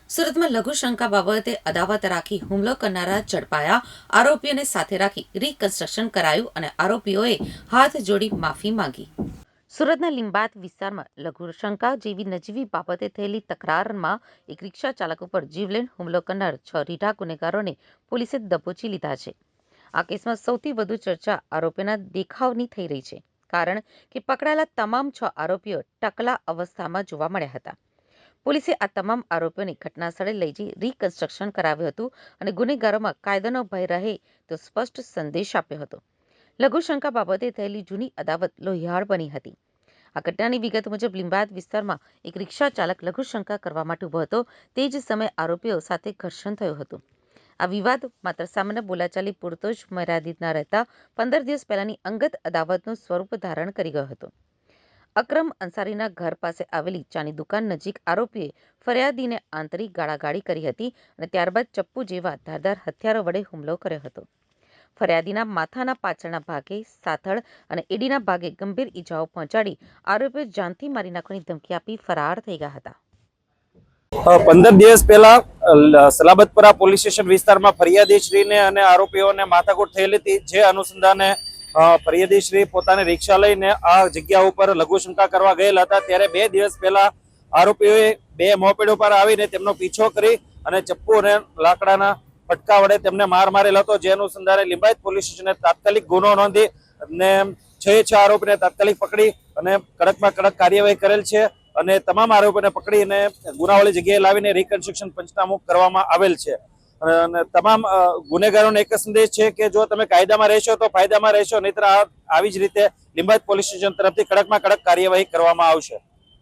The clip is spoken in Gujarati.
સુરતમાં લઘુશંકા બાબતે અદાવત રાખી હુમલો કરનારા ઝડપાયા. આરોપીઓને સાથે રાખી રીકન્સ્ટ્રક્શન કરાયું અને આરોપીઓએ હાથ જોડી માફી માંગી. સુરતના લીંબાત વિસ્તારમાં લઘુશંકા જેવી નજીવી બાબતે થયેલી તકરારમાં એક રિક્ષા ચાલક ઉપર જીવલેણ હુમલો કરનાર 6 રીઢા ગુનેગારોને પોલીસે દબોચી લીધા છે. આ કેસમાં સૌથી વધુ ચર્ચા આરોપીઓના દેખાવની થઈ રહી છે, કારણ કે પકડાયેલા તમામ 6 આરોપીઓ ટકલા અવસ્થામાં જોવા મળ્યા હતા. પોલીસે આ તમામ આરોપીઓને ઘટનાસ્થળે લઈ જઈ રીકન્સ્ટ્રક્શન કરાવ્યું હતું અને ગુનેગારોમાં કાયદાનો ભય રહે તો સ્પષ્ટ સંદેશ આપ્યો હતો. લઘુશંકા બાબતે થયેલી જૂની અદાવત લોહિયાળ બની હતી. આ ઘટનાની વિગત મુજબ લીંબાયત વિસ્તારમાં એક રિક્ષા ચાલક લઘુશંકા કરવા માટે ઉભો હતો. તે જ સમયે આરોપીઓ સાથે ઘર્ષણ થયું હતું. આ વિવાદ માત્ર સામાન્ય બોલાચાલી પૂરતો જ મર્યાદિત ન રહેતા 15 દિવસ પહેલાની અંગત અદાવતનું સ્વરૂપ ધારણ કરી ગયો હતો. અકરમ અંસારીના ઘર પાસે આવેલી ચાની દુકાન નજીક આરોપીએ ફરિયાદીને આંતરિક ગાળાગાળી કરી હતી અને ત્યારબાદ ચપ્પુ જેવા ધારદાર હથિયારો વડે હુમલો કર્યો હતો. ફરિયાદીના માથાના પાછળના ભાગે, સાથળ અને એડીના ભાગે ગંભીર ઈજાઓ પહોંચાડી આરોપીઓ જાનથી મારી નાખવાની ધમકી આપી ફરાર થઈ ગયા હતા. 15 દિવસ પહેલા સલાબતપરા પોલીસ સ્ટેશન વિસ્તારમાં ફરિયાદીશ્રીને અને આરોપીઓને માથાકૂટ થયેલી હતી. જે અનુસંધાને ફરિયાદીશ્રી પોતાની રિક્ષા લઈને આ જગ્યા ઉપર લઘુશંકા કરવા ગયેલા હતા. ત્યારે 2 દિવસ પહેલા આરોપીઓએ 2 મોપેડ ઉપર આવીને તેમનો પીછો કરી અને ચપ્પુ અને લાકડાના ફટકા વડે તેમને માર મારેલો હતો. જે અનુસંધાને લીંબાયત પોલીસ સ્ટેશને તાત્કાલિક ગુનો નોંધી અને 6 આરોપીને તાત્કાલિક પકડી અને કડકમાં કડક કાર્યવાહી કરેલ છે અને તમામ આરોપીને પકડીને ગુનાવાળી જગ્યાએ લાવીને રીકન્સ્ટ્રક્શન પંચનામું કરવામાં આવેલ છે. અને તમામ ગુનેગારોને એક સંદેશ છે કે જો તમે કાયદામાં રહેશો તો ફાયદામાં રહેશો, નહીતર આવી જ રીતે લીંબાયત પોલીસ સ્ટેશન તરફથી કડકમાં કડક કાર્યવાહી કરવામાં આવશે.